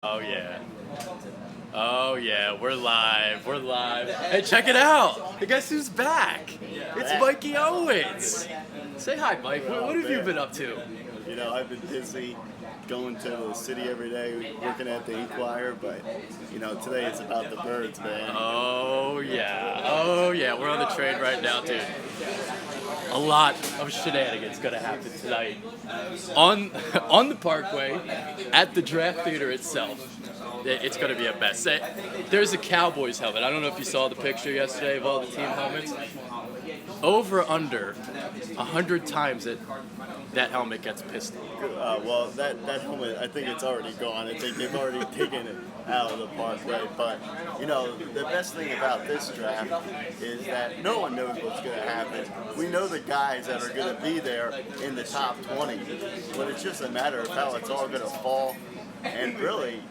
Oh yeah. Oh yeah, we're live. We're live. Hey, check it out. Guess who's back? It's Mikey Owens. Say hi, Mike. What have you been up to? You know, I've been busy going to the city every day, working at the Inquirer, but, you know, today it's about the birds, man. Oh yeah. Oh yeah. We're on the train right now, dude. A lot of shenanigans gonna happen tonight on on the Parkway at the Draft Theater itself. It's gonna be a mess. There's a Cowboys helmet. I don't know if you saw the picture yesterday of all the team helmets. Over under 100 times that helmet gets pissed off. Well, that helmet, I think it's already gone. I think they've already taken it out of the Parkway. But, you know, the best thing about this draft is that no one knows what's going to happen. We know the guys that are going to be there in the top 20, but it's just a matter of how it's all going to fall. And really,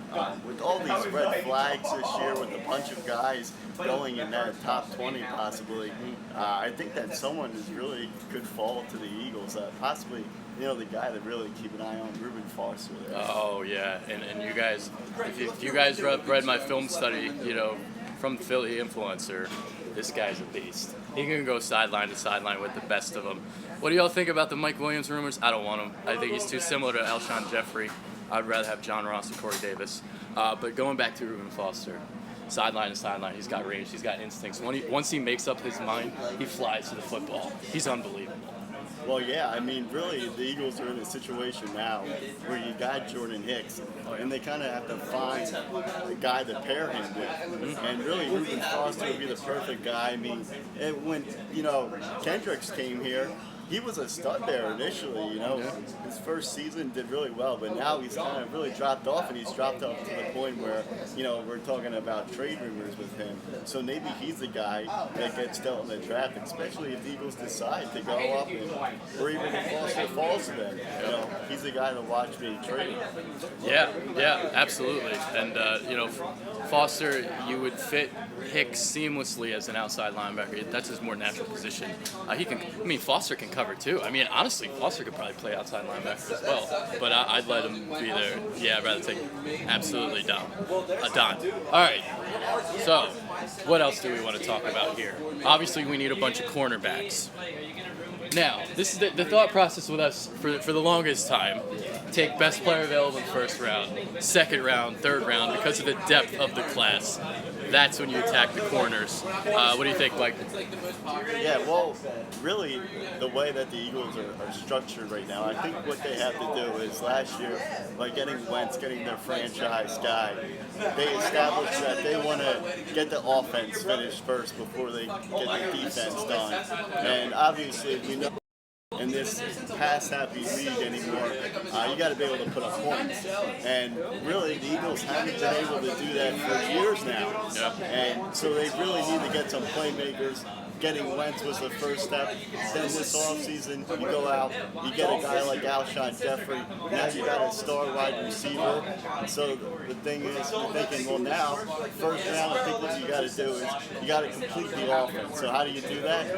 with all these red flags this year, with a bunch of guys going in that top 20 possibly, I think that someone is really could fall to the Eagles. Possibly, you know, the guy that really keep an eye on, Reuben Foster there. Oh yeah, and you guys, if you guys read my film study, you know, from Philly Influencer, this guy's a beast. He can go sideline to sideline with the best of them. What do y'all think about the Mike Williams rumors? I don't want him. I think he's too similar to Alshon Jeffrey. I'd rather have John Ross and Corey Davis. But going back to Reuben Foster, sideline to sideline, he's got range, he's got instincts. Once he makes up his mind, he flies to the football. He's unbelievable. Well, yeah, I mean, really, the Eagles are in a situation now where you got Jordan Hicks, and they kind of have to find a guy to pair him with. And really, Reuben Foster would be the perfect guy. I mean, when, you know, Kendricks came here, he was a stud there initially, you know. His first season did really well, but now he's kind of really dropped off, and he's dropped off to the point where, you know, we're talking about trade rumors with him. So maybe he's the guy that gets dealt in the draft, especially if the Eagles decide to go up, or even if Foster falls to them. You know, he's the guy to watch being traded. Yeah, absolutely. And, you know, Foster, you would fit Hicks seamlessly as an outside linebacker. That's his more natural position. Foster can cover too. I mean, honestly, Foster could probably play outside linebacker as well. But I'd let him be there. Yeah, I'd rather take absolutely Don. All right. So, what else do we want to talk about here? Obviously, we need a bunch of cornerbacks. Now, this is the thought process with us for the longest time. Take best player available in the first round, second round, third round, because of the depth of the class. That's when you attack the corners. What do you think, Mike? Yeah, well, really, the way that the Eagles are structured right now, I think what they have to do is last year, like getting Wentz, getting their franchise guy, they established that they want to get the offense finished first before they get the defense done. And obviously, we know in this pass-happy league anymore, you got to be able to put up points. And really, the Eagles haven't been able to do that for years now. Yep. And so they really need to get some playmakers. Getting Wentz was the first step. Then this offseason, you go out, you get a guy like Alshon Jeffrey. Now you got a star wide receiver. So the thing is, you're thinking, well, now, first round, I think what you got to do is you got to complete the offense. So how do you do that?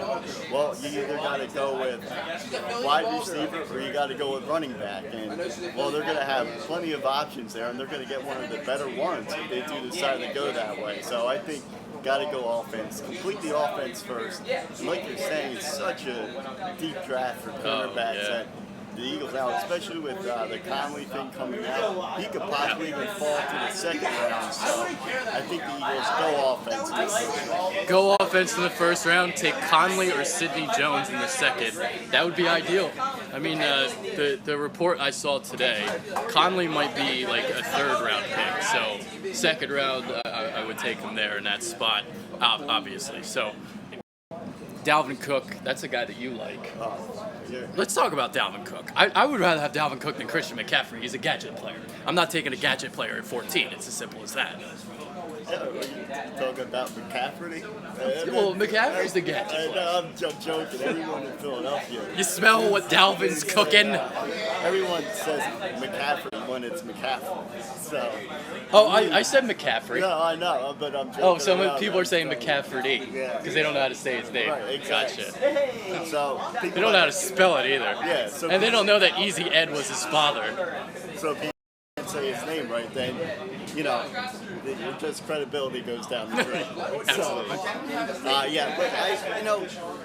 Well, you either got to go with wide receiver or you got to go with running back. And, well, they're going to have plenty of options there, and they're going to get one of the better ones if they do decide to go that way. So I think got to go offense. Complete the offense first. And like you're saying, it's such a deep draft for cornerbacks that the Eagles now, especially with the Conley thing coming out, he could possibly even fall to the second round. So I think the Eagles go offense. Go offense in the first round, take Conley or Sidney Jones in the second. That would be ideal. I mean, the report I saw today, Conley might be like a third round pick. So second round, I would take him there in that spot, obviously. So Dalvin Cook, that's a guy that you like. Let's talk about Dalvin Cook. I would rather have Dalvin Cook than Christian McCaffrey. He's a gadget player. I'm not taking a gadget player at 14. It's as simple as that. Talking about McCaffrey? Well, McCaffrey's the gadget. I'm joking. Everyone in Philadelphia. You smell what Dalvin's cooking? Everyone says McCaffrey when it's McCaffrey. So. Oh, I said McCaffrey. No, I know, but I'm joking. Oh, so people are saying McCaffrey because they don't know how to say his name. Right, exactly. Gotcha. So they don't know how to spell it either. Yeah. So and they don't know that Easy Ed was his father. So people say his name right, then just credibility goes down the drain. So, yeah, but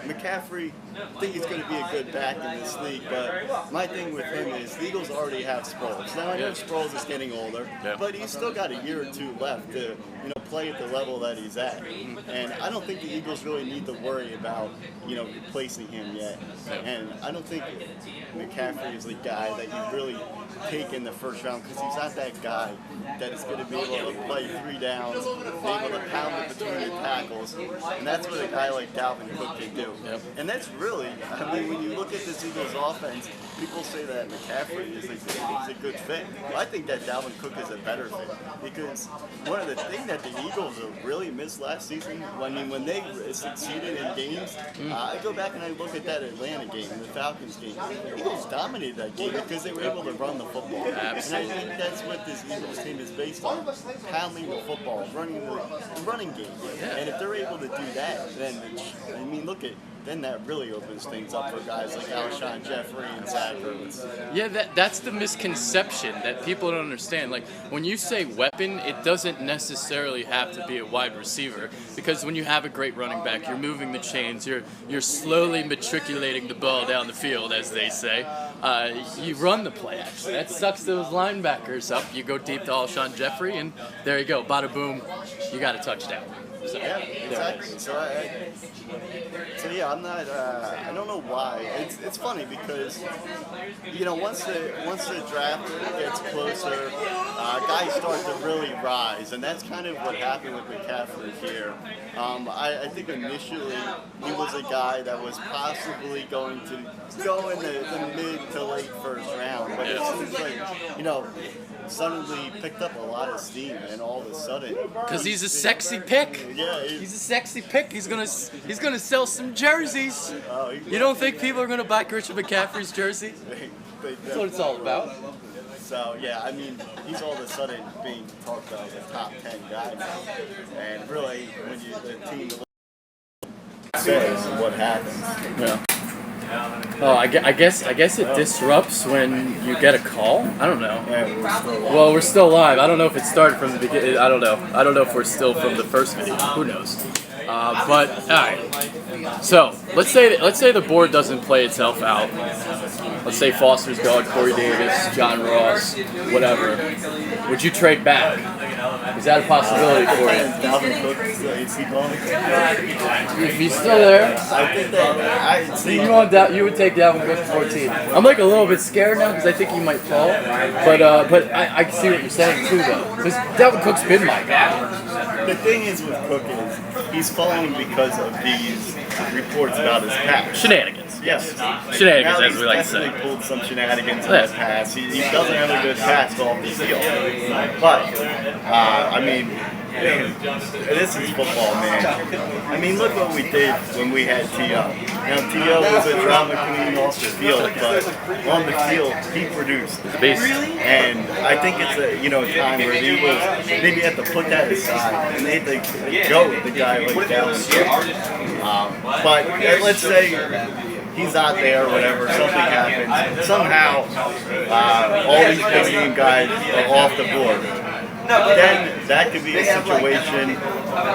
McCaffrey, I think he's going to be a good back in this league. But my thing with him is the Eagles already have Sproles. Now I know Sproles is getting older, but he's still got a year or two left to play at the level that he's at. And I don't think the Eagles really need to worry about replacing him yet. And I don't think McCaffrey is the guy that you really take in the first round because he's not that guy that is going to be able to play 3 downs, be able to pound it between the tackles, and that's what a guy like Dalvin Cook can do. And that's really, when you look at this Eagles offense, people say that McCaffrey is a good fit. Well, I think that Dalvin Cook is a better fit because one of the things that the Eagles really missed last season, when they succeeded in games, I go back and I look at that Atlanta game, the Falcons game. The Eagles dominated that game because they were able to run the football. Absolutely. And I think that's what this Eagles team is based on, pounding the football, running the running game. And if they're able to do that, then, then that really opens things up for guys like Alshon Jeffrey and Zach Ertz. Yeah, that's the misconception that people don't understand. Like, when you say weapon, it doesn't necessarily have to be a wide receiver, because when you have a great running back, you're moving the chains, you're slowly matriculating the ball down the field, as they say. You run the play, actually. That sucks those linebackers up. You go deep to Alshon Jeffrey, and there you go. Bada boom, you got a touchdown. So, yeah, exactly. So yeah, I'm not. I don't know why. It's funny because once the draft gets closer, guys start to really rise, and that's kind of what happened with McCaffrey here. I think initially he was a guy that was possibly going to go in the mid to late first round, but it seems like suddenly picked up a lot of steam, and all of a sudden, because he's a sexy pick. Yeah, he's a sexy pick. He's gonna sell some jerseys. You don't think people are gonna buy Christian McCaffrey's jersey? That's what it's all about. So yeah, he's all of a sudden being talked about as a top 10 guy now, and really, when the team says what happens. Yeah. Oh, I guess it disrupts when you get a call. I don't know. Well, we're still live. I don't know if it started from the beginning. I don't know. I don't know if we're still from the first video. Who knows? But all right. So let's say the board doesn't play itself out. Let's say Foster's gone, Corey Davis, John Ross, whatever. Would you trade back? Is that a possibility for you? Dalvin Cook, is he gone? If he's still there, I think that you would take Dalvin Cook at 14. I'm like a little bit scared now because I think he might fall, but I can see what you're saying too, though. Because Dalvin Cook's been my guy. The thing is with Cook is he's falling because of these reports about his past. Shenanigans. Yes. Shenanigans, as we like to say. He pulled some shenanigans in his past. He doesn't have a good pass off the field. But, this is football, man. Look what we did when we had T.O. Now, T.O. was a drama queen off the field, but on the field, he produced. And I think it's a time where the Eagles maybe have to put that aside and they have to go with the guy like Dalvin Cook. But let's say he's out there or whatever, something happens. Somehow, all these big name guys are off the board. Then that could be a situation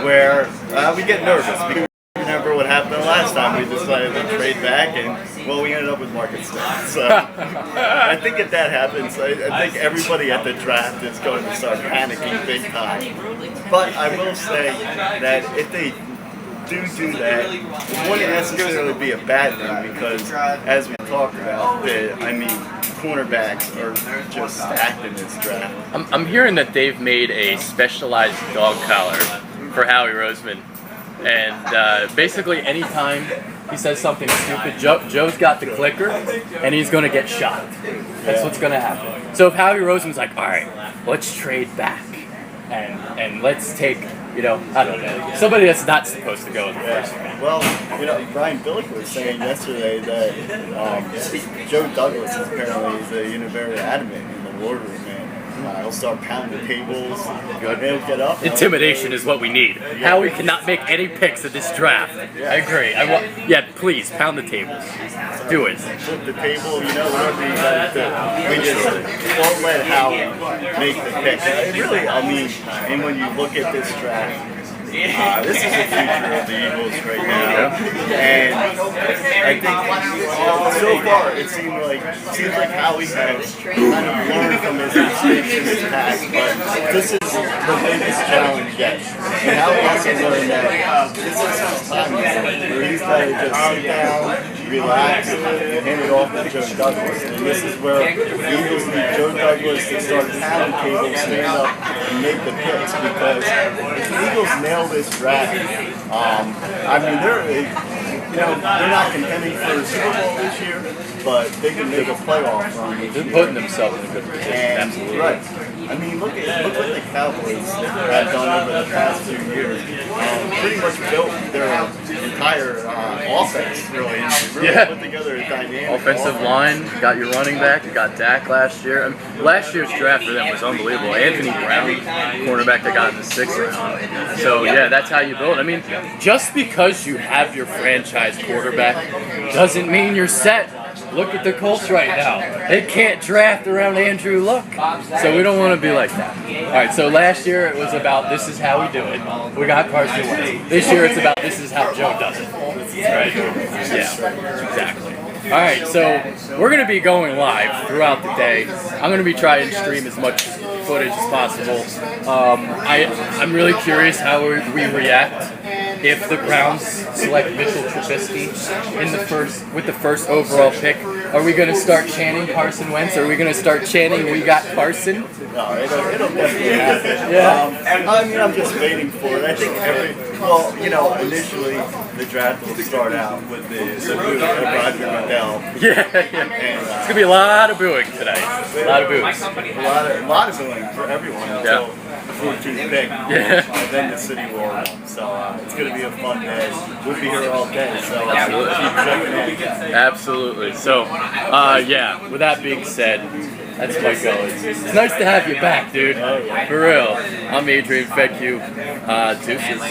where we get nervous. Because remember what happened the last time we decided to trade back, and we ended up with Marcus Smith. So I think if that happens, I think everybody at the draft is going to start panicking big time. But I will say that if they do that, it wouldn't necessarily be a bad thing because, as we talked about, cornerbacks are just stacked in this draft. I'm hearing that they've made a specialized dog collar for Howie Roseman, and basically anytime he says something stupid, Joe's got the clicker, and he's going to get shot. That's what's going to happen. So if Howie Roseman's like, all right, let's trade back, and let's take, I don't know, somebody that's not supposed to go in the first round. Well, Brian Billick was saying yesterday that Joe Douglas is apparently very adamant in the war room, man. He'll start pounding tables. Good. He'll get up. Intimidation is what we need. Howie cannot make any picks at this draft. I agree. Yeah, please pound the tables. Do it. Flip the table, whatever you gotta do. We just won't let Howie make the pick. Really, and when you look at this draft, this is the future of the Eagles right now, and I think so far it seems like Howie has kind of learned from his mistakes in his past, but this is the biggest challenge yet. And Howie has to learn that this is his time where he's got to just sit down, relax, and hand it off to Joe Douglas. And this is where the Eagles need Joe Douglas to start pounding tables, stand up, and make the picks, because if the Eagles nail this draft, they're not contending for a Super Bowl this year, but they can make a playoff run. They're putting themselves in a good position. Absolutely. Right. Look what the Cowboys have done over the past 2 years. Pretty much built their entire offense, really. Put together a dynamic offensive line. You got your running back. You got Dak last year. Last year's draft for them was unbelievable. Anthony Brown, cornerback that got in the 6th round. So yeah, that's how you build. Just because you have your franchise quarterback doesn't mean you're set. Look at the Colts right now. They can't draft around Andrew Luck. So we don't want to be like that. All right, so last year it was about this is how we do it. We got Carson Wentz. This year it's about this is how Joe does it. Right? Yeah, exactly. All right, so we're going to be going live throughout the day. I'm going to be trying to stream as much footage as possible. I'm really curious how we react if the Browns select Mitchell Trubisky with the first overall pick. Are we going to start chanting Carson Wentz? Or are we going to start chanting we got Carson? No, it'll definitely happen. Yeah. I'm just waiting for it. I think initially the draft will start out with the boo of Roger Goodell. Yeah. And, it's going to be a lot of booing today. A lot of booing. A lot of booing for everyone until the 14th pick. Yeah. Then the city will win. So it's going to be a fun day. We'll be here all day. So Absolutely. keep checking in. Absolutely. So, with that being said, that's my goal. It's nice to have you back, dude. For real. I'm Adrian Fedku. Deuces.